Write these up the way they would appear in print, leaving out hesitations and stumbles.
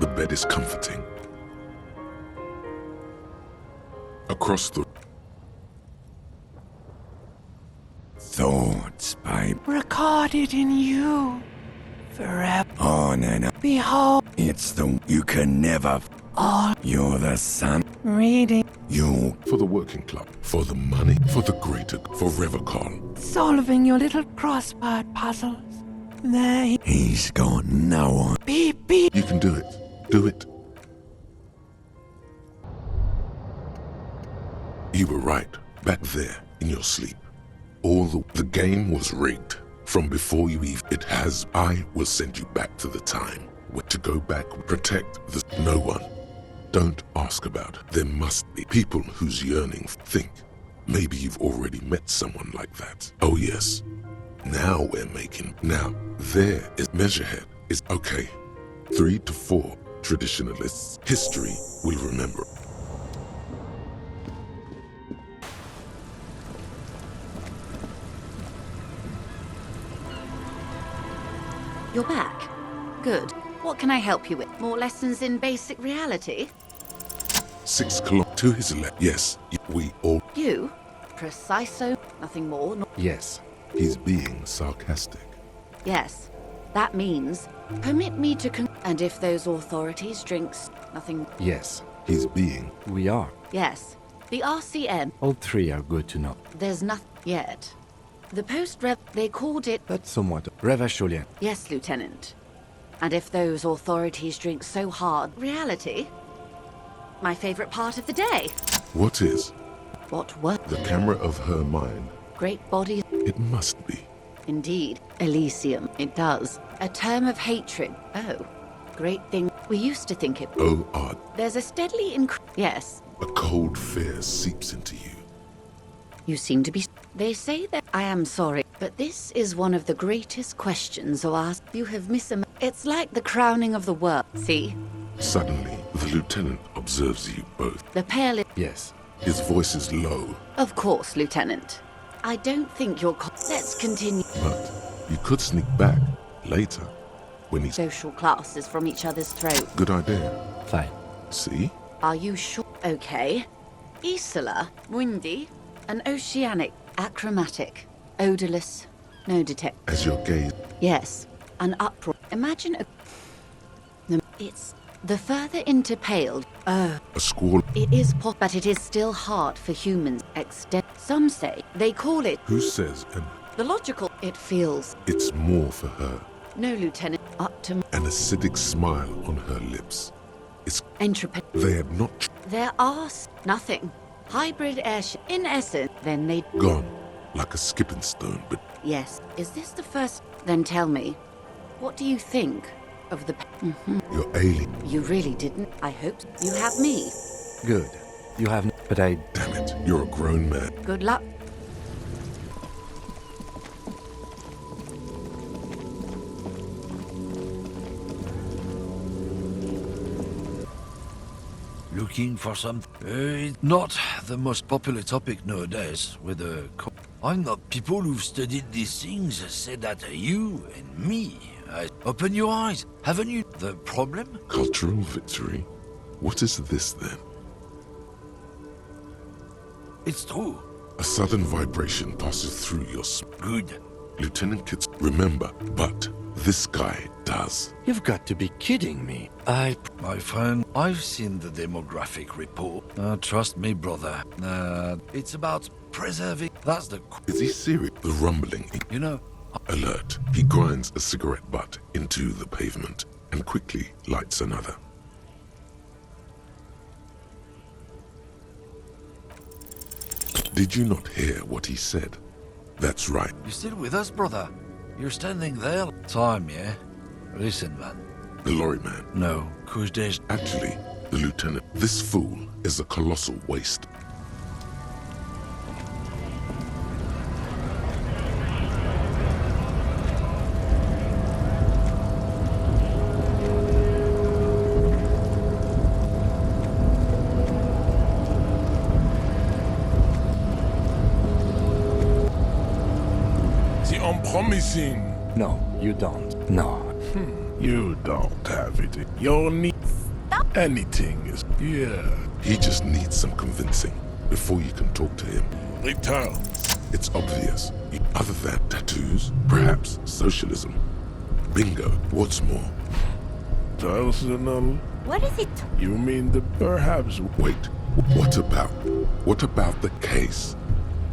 bed is comforting. Across the thoughts by recorded in you forever. on and Behold, it's the you can never. all You're the sun. reading, You for the working club, for the money, for the greater, for Revocol. solving your little crossword puzzles. There he he's got no one. beep beep. You can do it. Do it. You were right, back there in your sleep. All the game was rigged. From before you even it has. I will send you back to the time where to go back, protect the no one. Don't ask about it. There must be people whose yearning think. Maybe you've already met someone like that. Oh yes. Now we're making. Now there is measurehead is okay. 3 to 4 traditionalists. History will remember. You're back. Good. What can I help you with? More lessons in basic reality? 6 o'clock to his left. Yes, we all. You? Preciso? Nothing more? Yes, he's being sarcastic. Yes. That means, permit me to and if those authorities drinks, nothing. Yes, He's being. we are. Yes. The RCM, All three are good to know. there's nothing yet. The post-rev, they called it. That's somewhat reassuring. Yes, Lieutenant. And if those authorities drink so hard, reality? My favorite part of the day. What is? What were The camera of her mind. great bodies? It must be. Indeed. Elysium, it does. A term of hatred. Oh. Great thing. We used to think it. Oh, odd. There's a steadily Yes. A cold fear seeps into you. You seem to be. They say that I am sorry, but this is one of the greatest questions or ask. You have It's like the crowning of the world. See? Suddenly, the lieutenant observes you both. The pale. Yes. His voice is low, Of course, Lieutenant. I don't think you're. Let's continue. but you could sneak back later when he's. Social classes from each other's throat. Good idea. Fine. See? Are you sure? Okay. Isola, windy, an oceanic, achromatic, odorless, no detect. As your gaze. Yes, an uproar. Imagine a. No, it's the further into paled. Oh, A squall. it is but it is still hard for humans. Extend. Some say they call it Who says and the logical. It feels. it's more for her. No, Lieutenant. Up to An acidic smile on her lips. It's. entropy. They had not There are nothing. Hybrid airship. In essence, then they. gone like a skipping stone, but Yes. Is this the first? Then tell me, what do you think of the? you're alien. You really didn't. I hope you have me. Good. You have. But I. Damn it, you're a grown man. Good luck. Looking for some. It's not the most popular topic nowadays. With the. I know people who've studied these things say that you and me. Open your eyes. Haven't you? The problem? Cultural victory? What is this then? It's true. A sudden vibration passes through your Good. Lieutenant Kitts, remember, but this guy does. You've got to be kidding me. My friend, I've seen the demographic report. Trust me, brother. It's about preserving. That's the. Is he serious? The rumbling. You know. Alert. He grinds a cigarette butt into the pavement and quickly lights another. Did you not hear what he said? That's right. You still with us, brother? You're standing there. Time, yeah? Listen, man. The lorry man. No, cause there's. Actually, the lieutenant. This fool is a colossal waste. The unpromising. No, you don't. No. You don't have it. You need anything is yeah. He just needs some convincing before you can talk to him. Return. It's obvious. Other than tattoos, perhaps socialism. Bingo. What's more? Personal. What is it? You mean the perhaps? Wait. What about the case?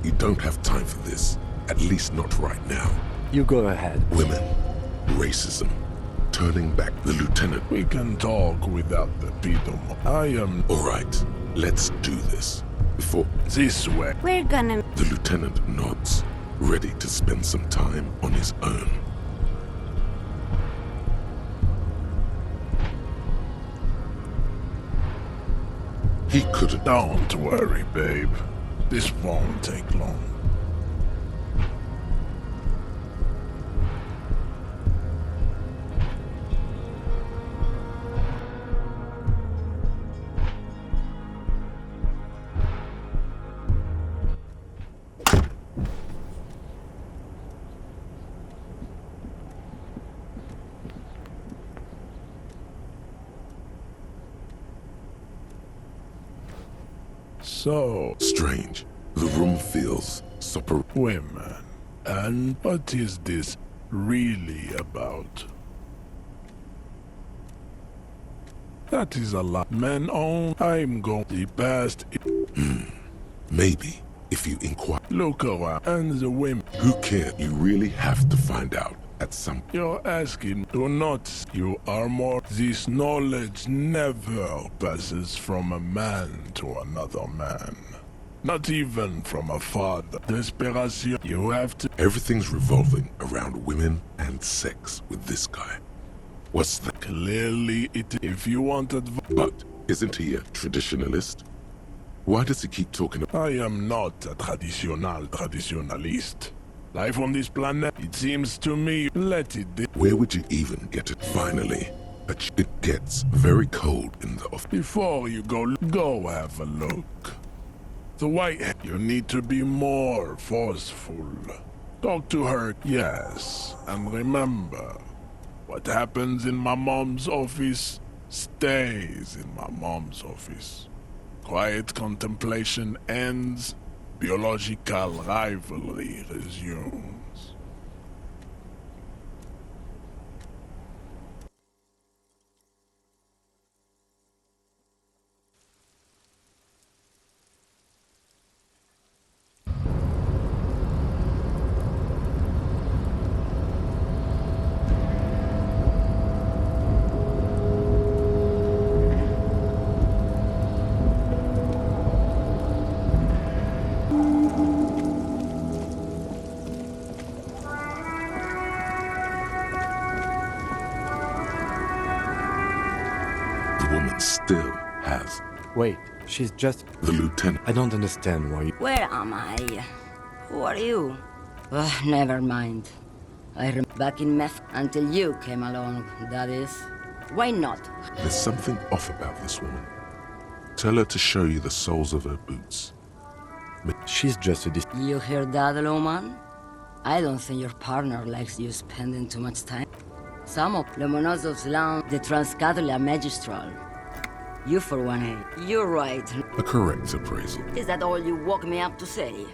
You don't have time for this. At least not right now. You go ahead. Women. Racism. Turning back the lieutenant. We can talk without the pedo. I am Alright, let's do this. Before this way. We're gonna... the lieutenant nods, ready to spend some time on his own. He couldn't. Don't worry, babe. This won't take long. So, Strange. The room feels super. women. And what is this really about? That is a lot. Men own. I'm going the best. Maybe if you inquire. Look around. And the women. Who cares? You really have to find out at some. You're asking. Do not. You are more. This knowledge never passes from a man to another man. Not even from a father. Desperation. You have to. Everything's revolving around women and sex with this guy. What's that? Clearly, it. If you wanted. But isn't he a traditionalist? Why does he keep talking about? I am not a traditionalist. Life on this planet, it seems to me, let it be. Where would you even get it? Finally, it gets very cold in the office. Before you go have a look. The white, you need to be more forceful. Talk to her, yes. And remember, what happens in my mom's office stays in my mom's office. Quiet contemplation ends, biological rivalry resumes. The woman still has. Wait, she's just... The lieutenant. I don't understand why you... Where am I? Who are you? Never mind. Back in meth until you came along, that is. Why not? There's something off about this woman. Tell her to show you the soles of her boots. She's just a You hear that, Loman? I don't think your partner likes you spending too much time. Some of the Monozov's land, the Transcatolia Magistral. You for one, eh? You're right. A correct appraisal. Is that all you woke me up to say?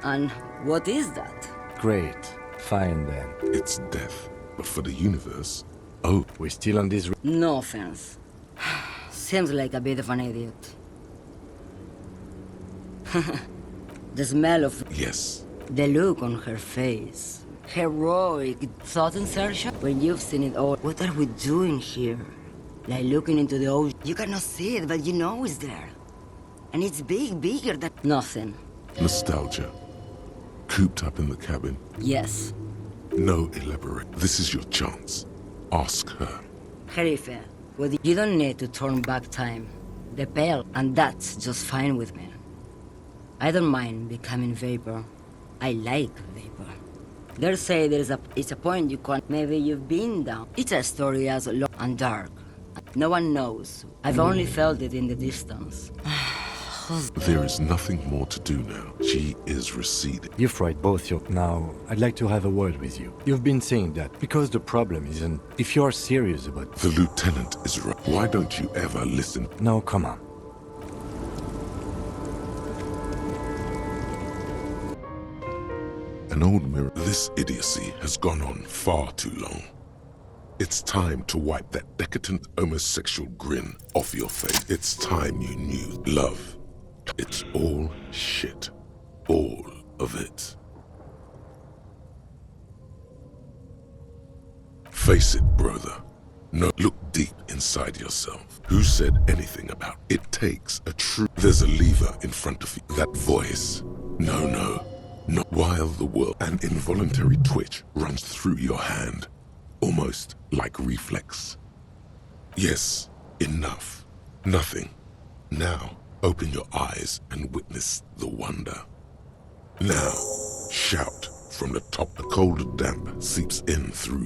And what is that? Great. Fine then. It's death. But for the universe, oh, We're still on this... No offense. Seems like a bit of an idiot. The smell of... yes. The look on her face. Heroic thought insertion. When you've seen it all, what are we doing here? Like looking into the ocean. You cannot see it, but you know it's there. And it's big, bigger than... Nothing. Nostalgia. Cooped up in the cabin. Yes. No elaborate. This is your chance. Ask her. Jerife, you don't need to turn back time. The pale, and that's just fine with me. I don't mind becoming vapor. I like vapor. They say it's a point you can't. Maybe you've been down. It's a story as long and dark. No one knows. I've only felt it in the distance. There is nothing more to do now. She is receding. You've fried both your... Now, I'd like to have a word with you. You've been saying that because the problem isn't... If you're serious about... The lieutenant is right. Why don't you ever listen? No, come on. An old mirror. This idiocy has gone on far too long. It's time to wipe that decadent homosexual grin off your face. It's time you knew love. It's all shit. All of it. Face it, brother. No, look deep inside yourself. Who said anything about it? It takes a true... There's a lever in front of you. That voice. No. Not while the world... An involuntary twitch runs through your hand. Almost like reflex. Yes, enough. Nothing. Now, open your eyes and witness the wonder. Now, shout from the top. A cold damp seeps in through